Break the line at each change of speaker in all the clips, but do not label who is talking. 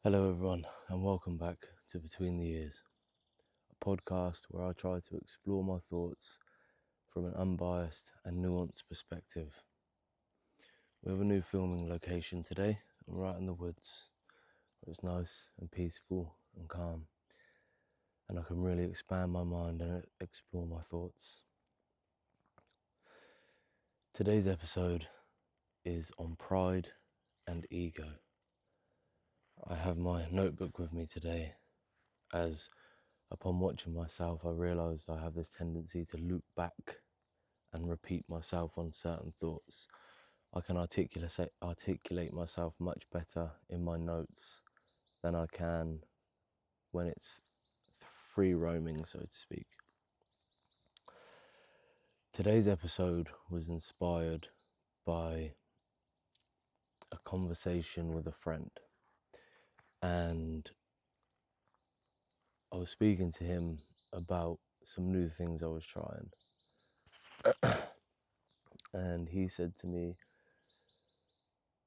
Hello everyone and welcome back to Between the Years, a podcast where I try to explore my thoughts from an unbiased and nuanced perspective. We have a new filming location today. I'm right in the woods. It's nice and peaceful and calm, and I can really expand my mind and explore my thoughts. Today's episode is on pride and ego. I have my notebook with me today as upon watching myself, I realised I have this tendency to loop back and repeat myself on certain thoughts. I can articulate myself much better in my notes than I can when it's free roaming, so to speak. Today's episode was inspired by a conversation with a friend, and I was speaking to him about some new things I was trying. And he said to me,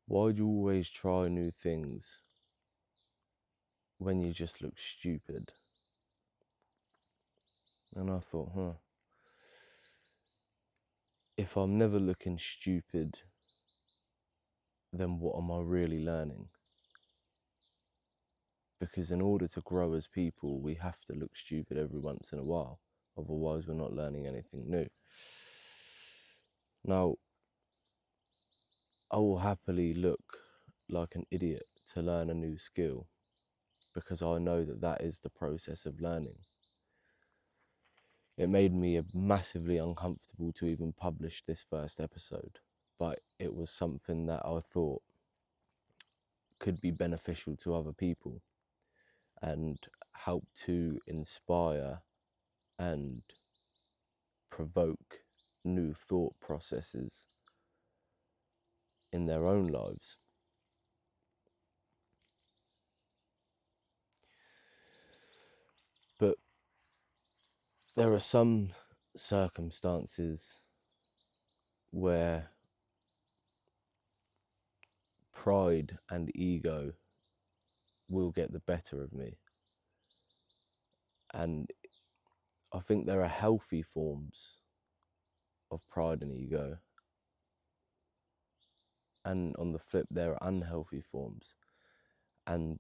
"Why do you always try new things when you just look stupid?" And I thought, if I'm never looking stupid, then what am I really learning? Because in order to grow as people, we have to look stupid every once in a while. Otherwise, we're not learning anything new. Now, I will happily look like an idiot to learn a new skill because I know that that is the process of learning. It made me massively uncomfortable to even publish this first episode, but it was something that I thought could be beneficial to other people and help to inspire and provoke new thought processes in their own lives. But there are some circumstances where pride and ego will get the better of me. And I think there are healthy forms of pride and ego. And on the flip, there are unhealthy forms. And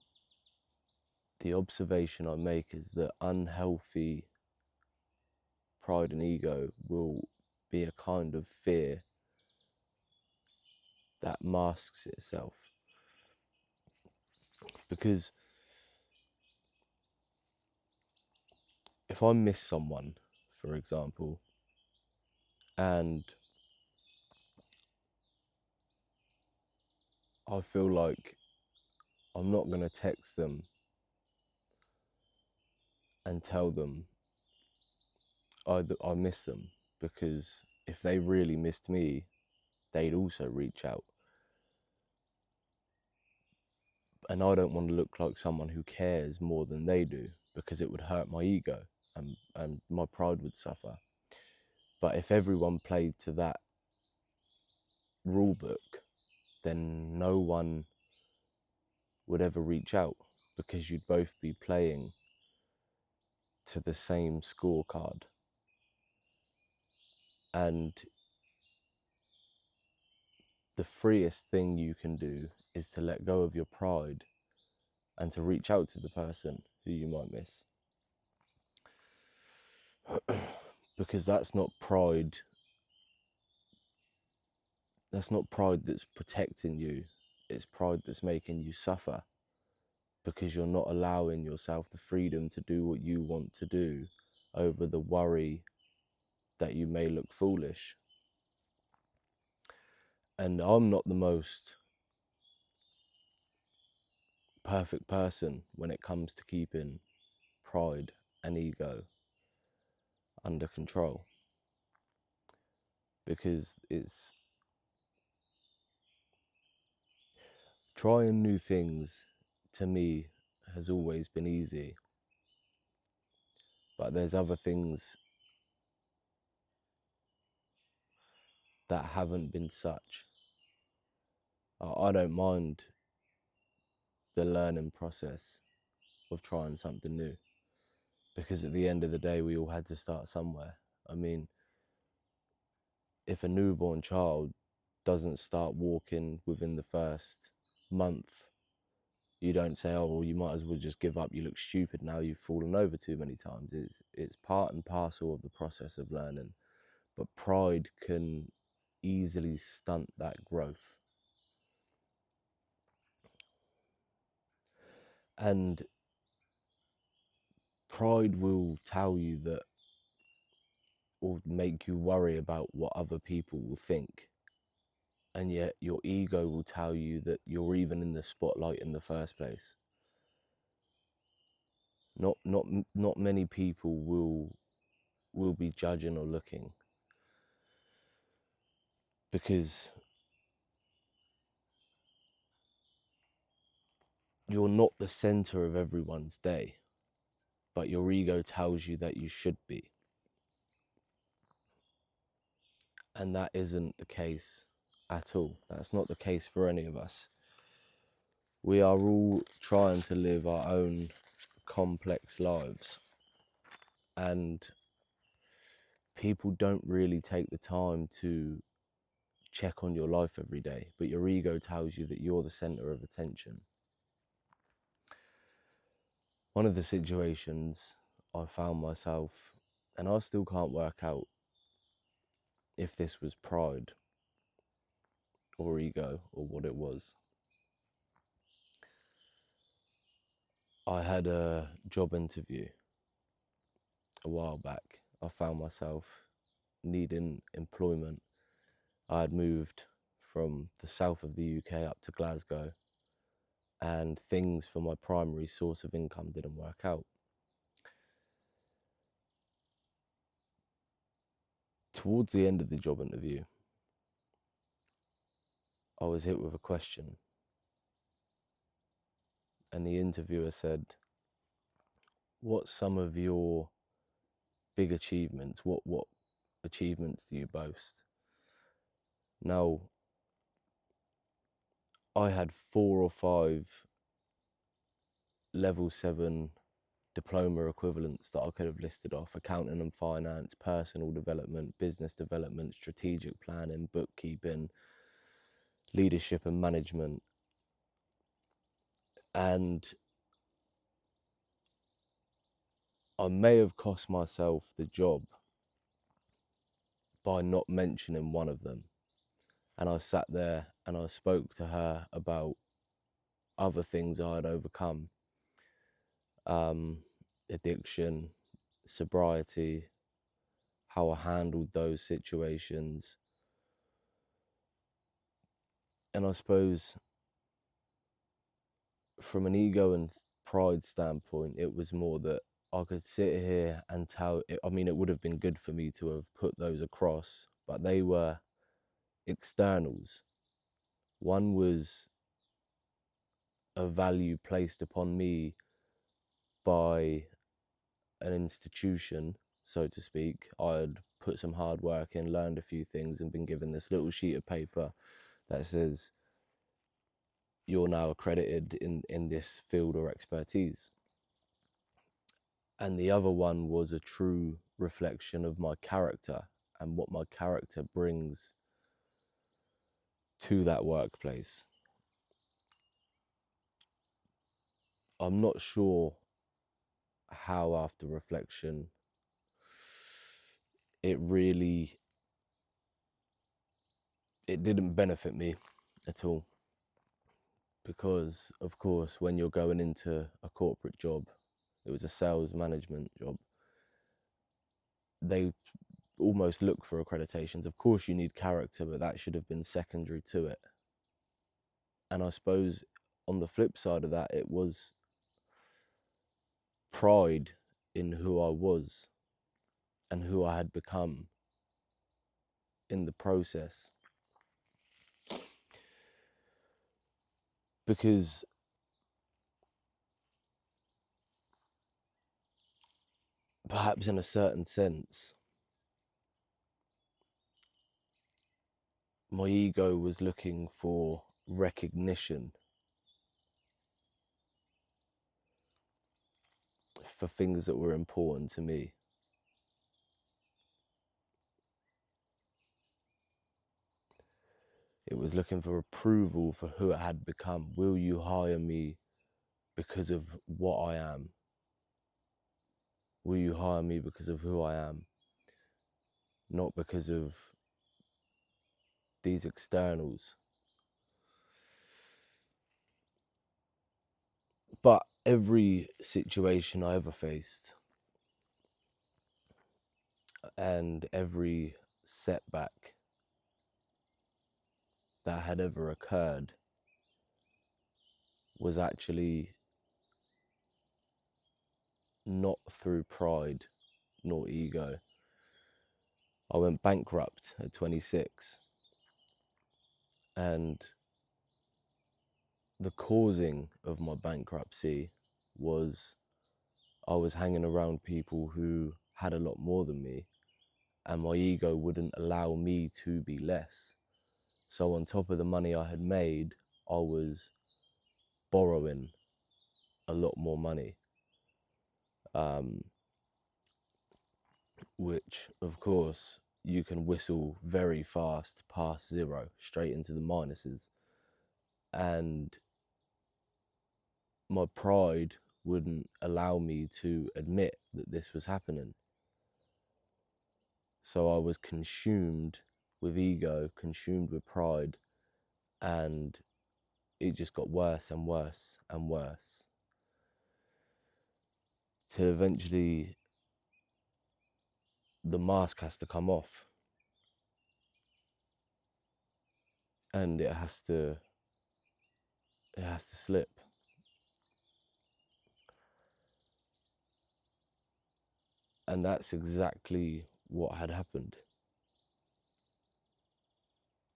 the observation I make is that unhealthy pride and ego will be a kind of fear that masks itself. Because if I miss someone, for example, and I feel like I'm not going to text them and tell them I miss them, because if they really missed me, they'd also reach out. And I don't want to look like someone who cares more than they do, because it would hurt my ego and my pride would suffer. But if everyone played to that rule book, then no one would ever reach out, because you'd both be playing to the same scorecard. And the freest thing you can do is to let go of your pride and to reach out to the person who you might miss. Because that's not pride. That's not pride that's protecting you. It's pride that's making you suffer, because you're not allowing yourself the freedom to do what you want to do over the worry that you may look foolish. And I'm not the most perfect person when it comes to keeping pride and ego under control, because it's trying new things, to me, has always been easy. But there's other things that haven't been such. I don't mind the learning process of trying something new. Because at the end of the day, we all had to start somewhere. I mean, if a newborn child doesn't start walking within the first month, you don't say, oh, well, you might as well just give up. You look stupid now. You've fallen over too many times. It's part and parcel of the process of learning. But pride can easily stunt that growth. And pride will tell you that, or make you worry about what other people will think. And yet your ego will tell you that you're even in the spotlight in the first place. Not many people will be judging or looking, because you're not the center of everyone's day, but your ego tells you that you should be. And that isn't the case at all. That's not the case for any of us. We are all trying to live our own complex lives, and people don't really take the time to check on your life every day, but your ego tells you that you're the center of attention. One of the situations I found myself, and I still can't work out if this was pride or ego or what it was. I had a job interview a while back. I found myself needing employment. I had moved from the south of the UK up to Glasgow, and things for my primary source of income didn't work out. Towards the end of the job interview, I was hit with a question, and the interviewer said, what's some of your big achievements? What achievements do you boast? Now, I had 4 or 5 level 7 diploma equivalents that I could have listed off: accounting and finance, personal development, business development, strategic planning, bookkeeping, leadership and management. And I may have cost myself the job by not mentioning one of them. And I sat there and I spoke to her about other things I had overcome, addiction, sobriety, how I handled those situations. And I suppose from an ego and pride standpoint, it was more that I could sit here and tell it. I mean, it would have been good for me to have put those across, but they were externals. One was a value placed upon me by an institution, so to speak. I'd put some hard work in, learned a few things, and been given this little sheet of paper that says you're now accredited in this field or expertise. And the other one was a true reflection of my character and what my character brings to that workplace. I'm not sure how, after reflection, it didn't benefit me at all. Because, of course, when you're going into a corporate job, it was a sales management job, they almost look for accreditations. Of course you need character, but that should have been secondary to it. And I suppose on the flip side of that, it was pride in who I was and who I had become in the process. Because perhaps in a certain sense, my ego was looking for recognition for things that were important to me. It was looking for approval for who it had become. Will you hire me because of what I am? Will you hire me because of who I am? Not because of these externals. But every situation I ever faced and every setback that had ever occurred was actually not through pride nor ego. I went bankrupt at 26, and the causing of my bankruptcy was I was hanging around people who had a lot more than me, and my ego wouldn't allow me to be less. So on top of the money I had made, I was borrowing a lot more money, which of course you can whistle very fast past zero, straight into the minuses. And my pride wouldn't allow me to admit that this was happening. So I was consumed with ego, consumed with pride, and it just got worse and worse and worse. Till eventually the mask has to come off, and it has to slip. And that's exactly what had happened.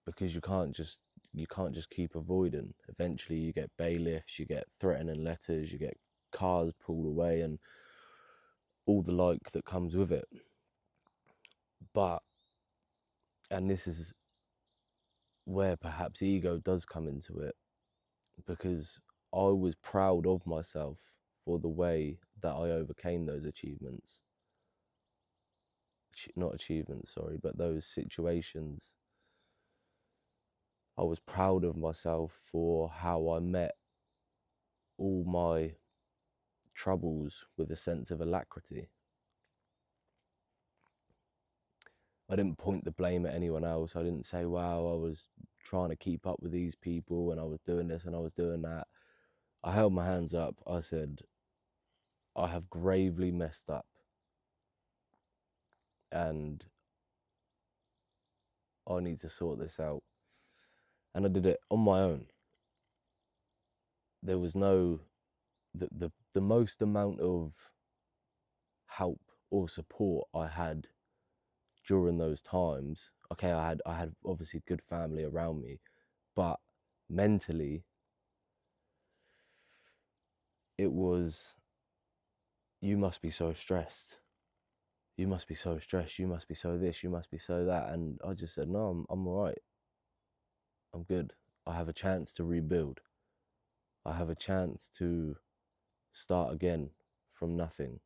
Because you can't just keep avoiding. Eventually you get bailiffs, you get threatening letters, you get cars pulled away, and all the like that comes with it. But, and this is where perhaps ego does come into it, because I was proud of myself for the way that I overcame those achievements. Not achievements, sorry, but those situations. I was proud of myself for how I met all my troubles with a sense of alacrity. I didn't point the blame at anyone else. I didn't say, wow, I was trying to keep up with these people and I was doing this and I was doing that. I held my hands up. I said, I have gravely messed up, and I need to sort this out. And I did it on my own. There was no, the most amount of help or support I had during those times. Okay, I had obviously good family around me, but mentally it was, you must be so stressed. You must be so stressed. You must be so this. You must be so that. And I just said, no, I'm all right. I'm good. I have a chance to rebuild. I have a chance to start again from nothing.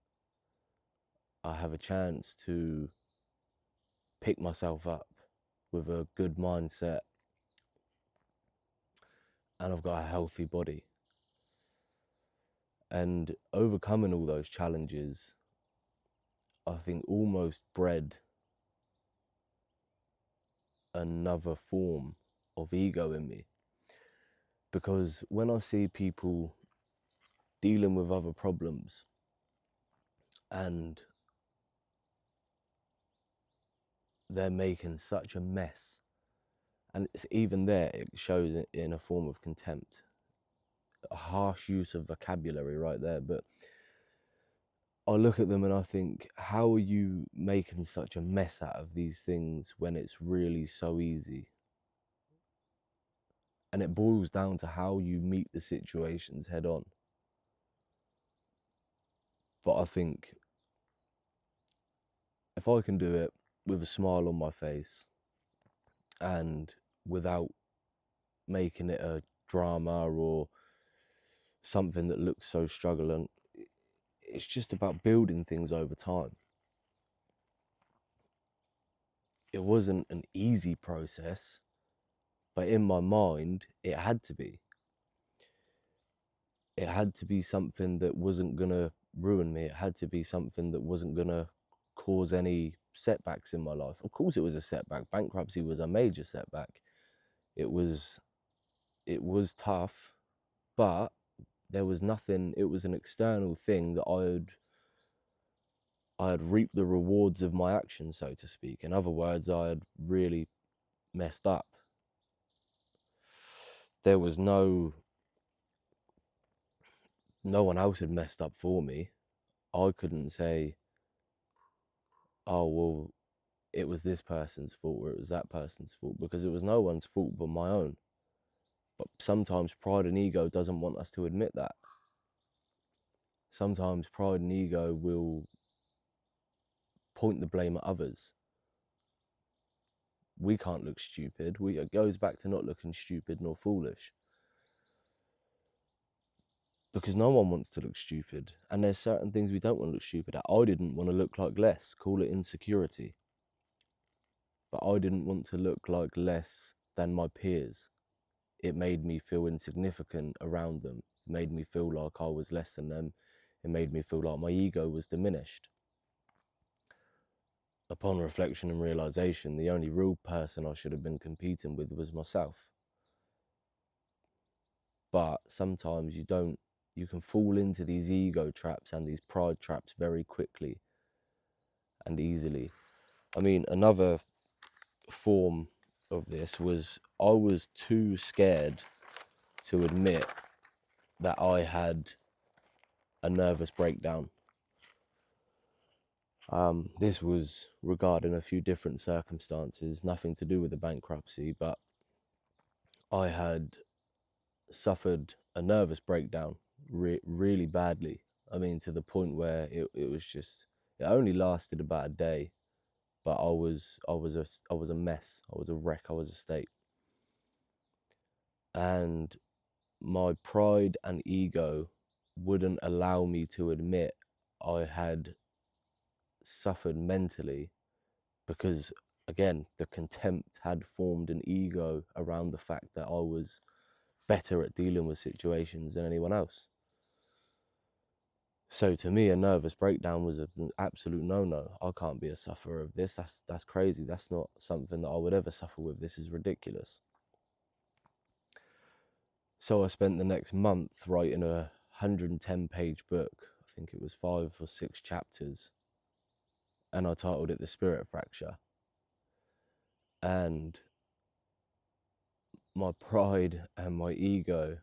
I have a chance to pick myself up with a good mindset, and I've got a healthy body. And overcoming all those challenges, I think almost bred another form of ego in me. Because when I see people dealing with other problems and they're making such a mess, and it's even there, it shows it in a form of contempt, a harsh use of vocabulary right there. But I look at them and I think, how are you making such a mess out of these things when it's really so easy? And it boils down to how you meet the situations head on. But I think if I can do it with a smile on my face and without making it a drama or something that looks so struggling, it's just about building things over time. It wasn't an easy process, but in my mind, it had to be. It had to be something that wasn't going to ruin me. It had to be something that wasn't going to cause any setbacks in my life. Of course, it was a setback. Bankruptcy was a major setback. It was tough, but there was nothing. It was an external thing that I had reaped the rewards of my actions, so to speak. In other words, I had really messed up. There was no one else had messed up for me. I couldn't say, oh, well, it was this person's fault or it was that person's fault, because it was no one's fault but my own. But sometimes pride and ego doesn't want us to admit that. Sometimes pride and ego will point the blame at others. We can't look stupid. It goes back to not looking stupid nor foolish. Because no one wants to look stupid. And there's certain things we don't want to look stupid at. I didn't want to look like less. Call it insecurity. But I didn't want to look like less than my peers. It made me feel insignificant around them. It made me feel like I was less than them. It made me feel like my ego was diminished. Upon reflection and realization, the only real person I should have been competing with was myself. But sometimes you can fall into these ego traps and these pride traps very quickly and easily. I mean, another form of this was I was too scared to admit that I had a nervous breakdown. This was regarding a few different circumstances, nothing to do with the bankruptcy, but I had suffered a nervous breakdown really badly. I mean, to the point where it was just, it only lasted about a day, but I was a mess. I was a wreck. I was a state. And my pride and ego wouldn't allow me to admit I had suffered mentally, because again, the contempt had formed an ego around the fact that I was better at dealing with situations than anyone else. So to me, a nervous breakdown was an absolute no-no. I can't be a sufferer of this. That's crazy. That's not something that I would ever suffer with. This is ridiculous. So I spent the next month writing a 110-page book. I think it was 5 or 6 chapters. And I titled it The Spirit Fracture. And my pride and my ego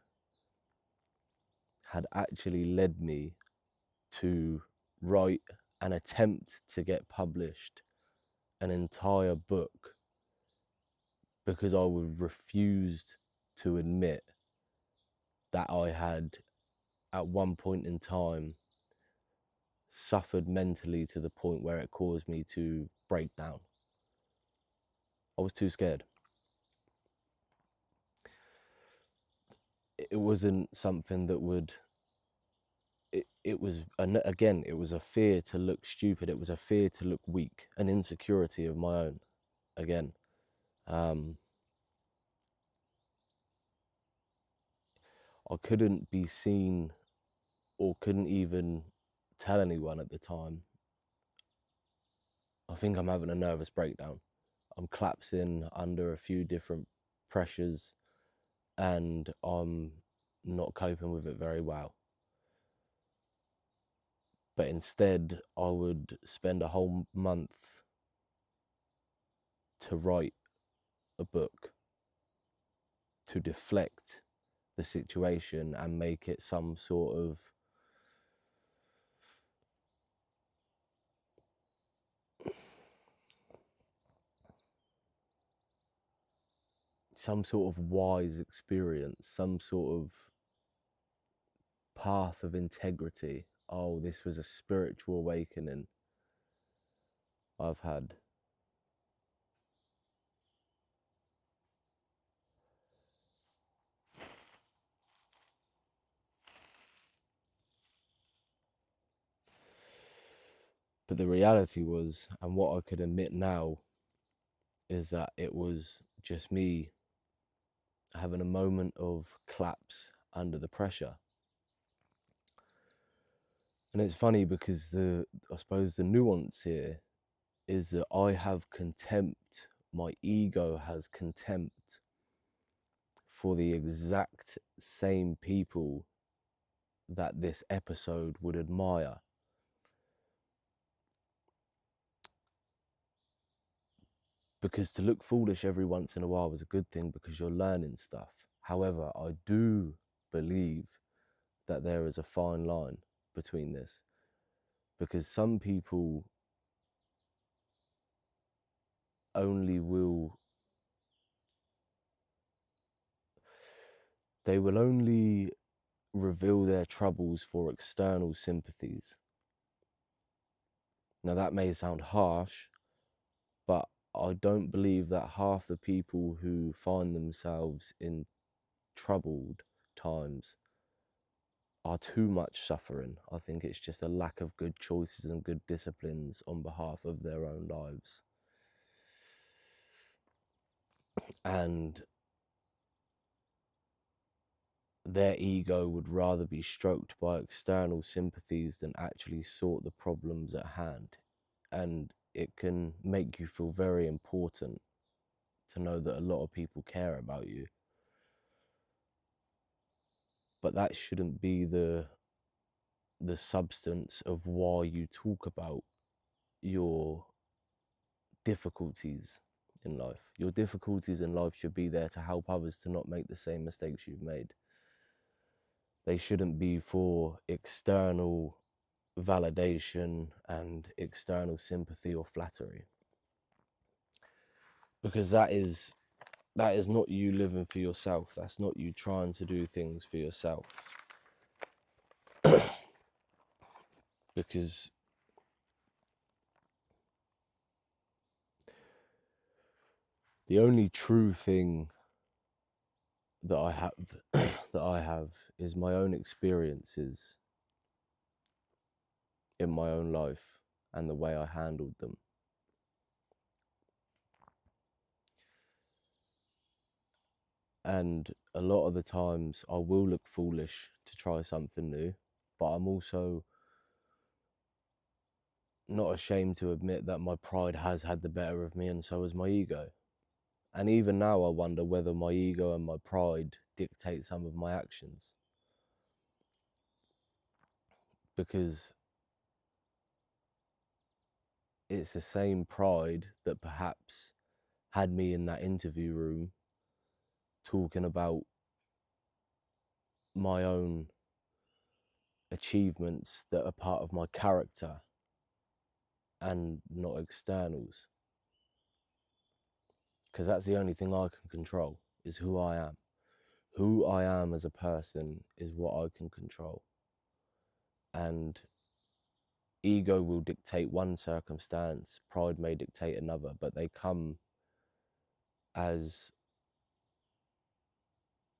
had actually led me to write and attempt to get published an entire book, because I refused to admit that I had at one point in time suffered mentally to the point where it caused me to break down. I was too scared. It wasn't something that would, it was, again, it was a fear to look stupid. It was a fear to look weak, an insecurity of my own. Again, I couldn't be seen, or couldn't even tell anyone at the time, I think I'm having a nervous breakdown. I'm collapsing under a few different pressures and I'm not coping with it very well. But instead, I would spend a whole month to write a book to deflect the situation and make it some sort of wise experience, some sort of path of integrity. Oh, this was a spiritual awakening I've had. But the reality was, and what I could admit now, is that it was just me having a moment of collapse under the pressure. And it's funny because I suppose the nuance here is that I have contempt, my ego has contempt for the exact same people that this episode would admire. Because to look foolish every once in a while is a good thing because you're learning stuff. However, I do believe that there is a fine line between this, because some people only will they will only reveal their troubles for external sympathies. Now that may sound harsh, but I don't believe that half the people who find themselves in troubled times are too much suffering. I think it's just a lack of good choices and good disciplines on behalf of their own lives. And their ego would rather be stroked by external sympathies than actually sort the problems at hand. And it can make you feel very important to know that a lot of people care about you. But that shouldn't be the substance of why you talk about your difficulties in life. Your difficulties in life should be there to help others to not make the same mistakes you've made. They shouldn't be for external validation and external sympathy or flattery, because that is not you living for yourself. That's not you trying to do things for yourself. Because the only true thing that I have that I have is my own experiences in my own life and the way I handled them. And a lot of the times I will look foolish to try something new, but I'm also not ashamed to admit that my pride has had the better of me, and so has my ego. And even now I wonder whether my ego and my pride dictate some of my actions. Because it's the same pride that perhaps had me in that interview room talking about my own achievements that are part of my character and not externals. Because that's the only thing I can control, is who I am. Who I am as a person is what I can control. And ego will dictate one circumstance, pride may dictate another, but they come as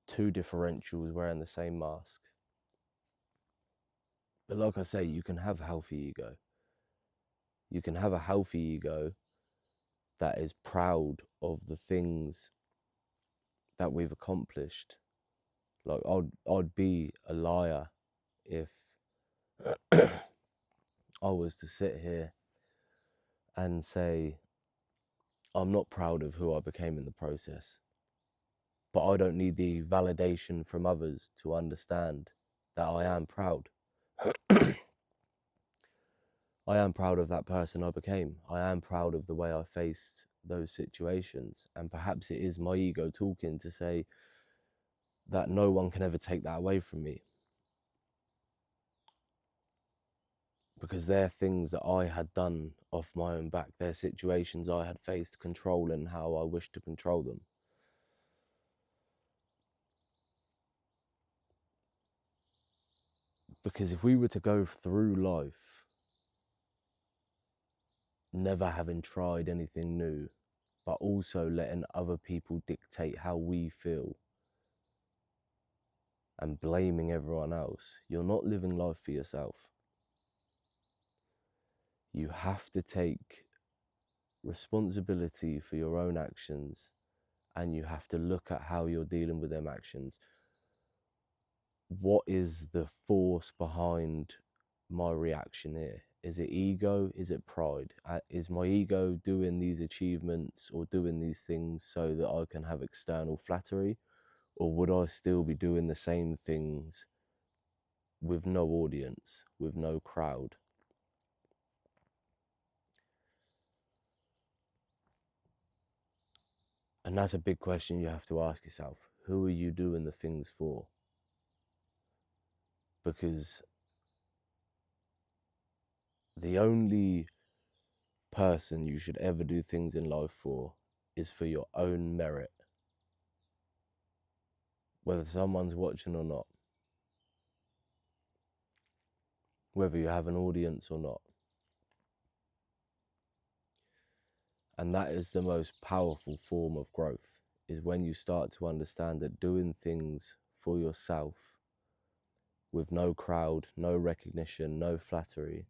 two differentials wearing the same mask. But like I say, you can have healthy ego. You can have a healthy ego that is proud of the things that we've accomplished. Like I'd be a liar if I was to sit here and say I'm not proud of who I became in the process. But I don't need the validation from others to understand that I am proud. I am proud of that person I became. I am proud of the way I faced those situations. And perhaps it is my ego talking to say that no one can ever take that away from me. Because they're things that I had done off my own back. They're situations I had faced, controlling how I wished to control them. Because if we were to go through life never having tried anything new, but also letting other people dictate how we feel and blaming everyone else, you're not living life for yourself. You have to take responsibility for your own actions, and you have to look at how you're dealing with them actions. What is the force behind my reaction here? Is it ego? Is it pride? Is my ego doing these achievements or doing these things so that I can have external flattery? Or would I still be doing the same things with no audience, with no crowd? And that's a big question you have to ask yourself. Who are you doing the things for? Because the only person you should ever do things in life for is for your own merit, whether someone's watching or not, whether you have an audience or not. And that is the most powerful form of growth, is when you start to understand that doing things for yourself with no crowd, no recognition, no flattery,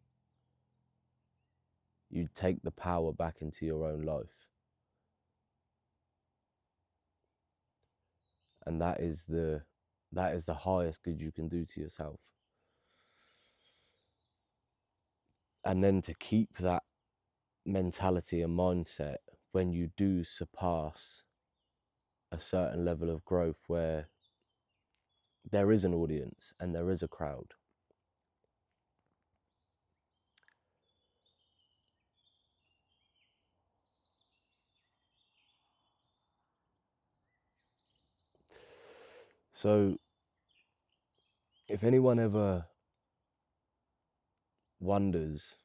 you take the power back into your own life. And that is the highest good you can do to yourself. And then to keep that mentality and mindset when you do surpass a certain level of growth where there is an audience and there is a crowd. So if anyone ever wonders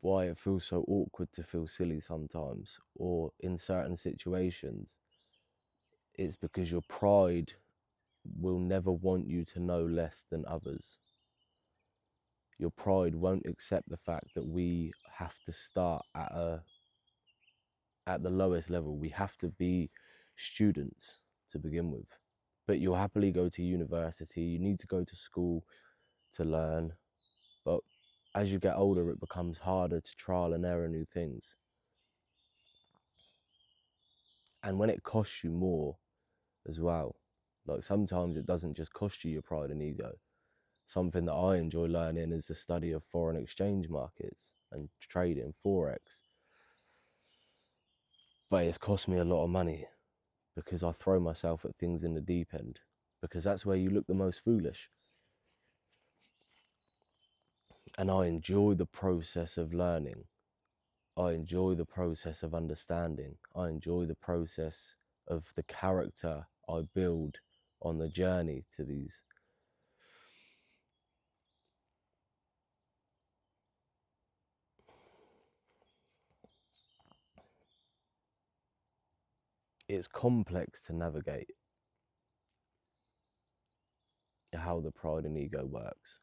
why it feels so awkward to feel silly sometimes, or in certain situations, it's because your pride will never want you to know less than others. Your pride won't accept the fact that we have to start at the lowest level. We have to be students to begin with. But you'll happily go to university, you need to go to school to learn. But as you get older, it becomes harder to trial and error new things. And when it costs you more as well, like sometimes it doesn't just cost you your pride and ego. Something that I enjoy learning is the study of foreign exchange markets and trading, Forex. But it's cost me a lot of money because I throw myself at things in the deep end, because that's where you look the most foolish. And I enjoy the process of learning. I enjoy the process of understanding. I enjoy the process of the character I build on the journey to these. It's complex to navigate how the pride and ego works,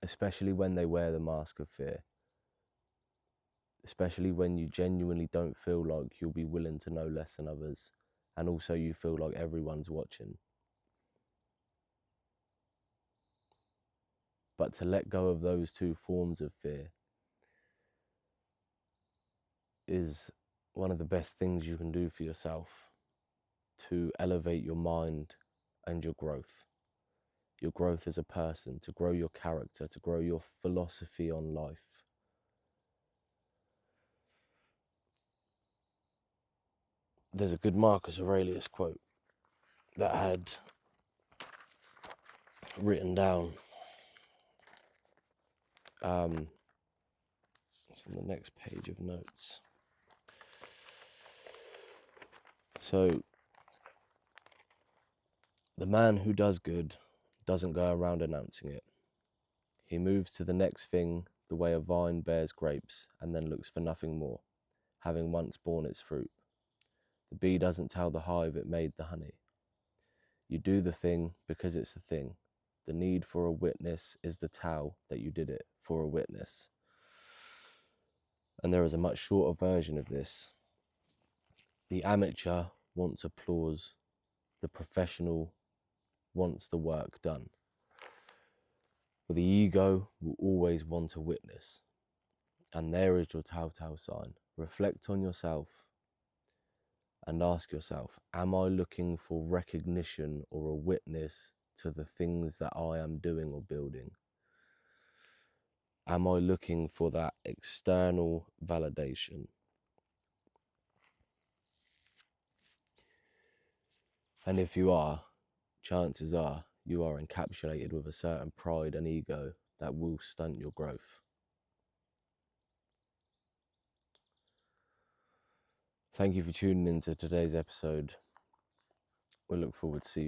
especially when they wear the mask of fear, especially when you genuinely don't feel like you'll be willing to know less than others, and also you feel like everyone's watching. But to let go of those two forms of fear is one of the best things you can do for yourself to elevate your mind and your growth as a person, to grow your character, to grow your philosophy on life. There's a good Marcus Aurelius quote that I had written down. It's on the next page of notes. So, the man who does good doesn't go around announcing it. He moves to the next thing the way a vine bears grapes and then looks for nothing more, having once borne its fruit. The bee doesn't tell the hive it made the honey. You do the thing because it's a thing. The need for a witness is the towel that you did it for a witness. And there is a much shorter version of this. The amateur wants applause. The professional wants the work done. But the ego will always want to witness. And there is your telltale sign. Reflect on yourself and ask yourself, am I looking for recognition or a witness to the things that I am doing or building? Am I looking for that external validation? And if you are, chances are you are encapsulated with a certain pride and ego that will stunt your growth. Thank you for tuning into today's episode. We look forward to seeing you.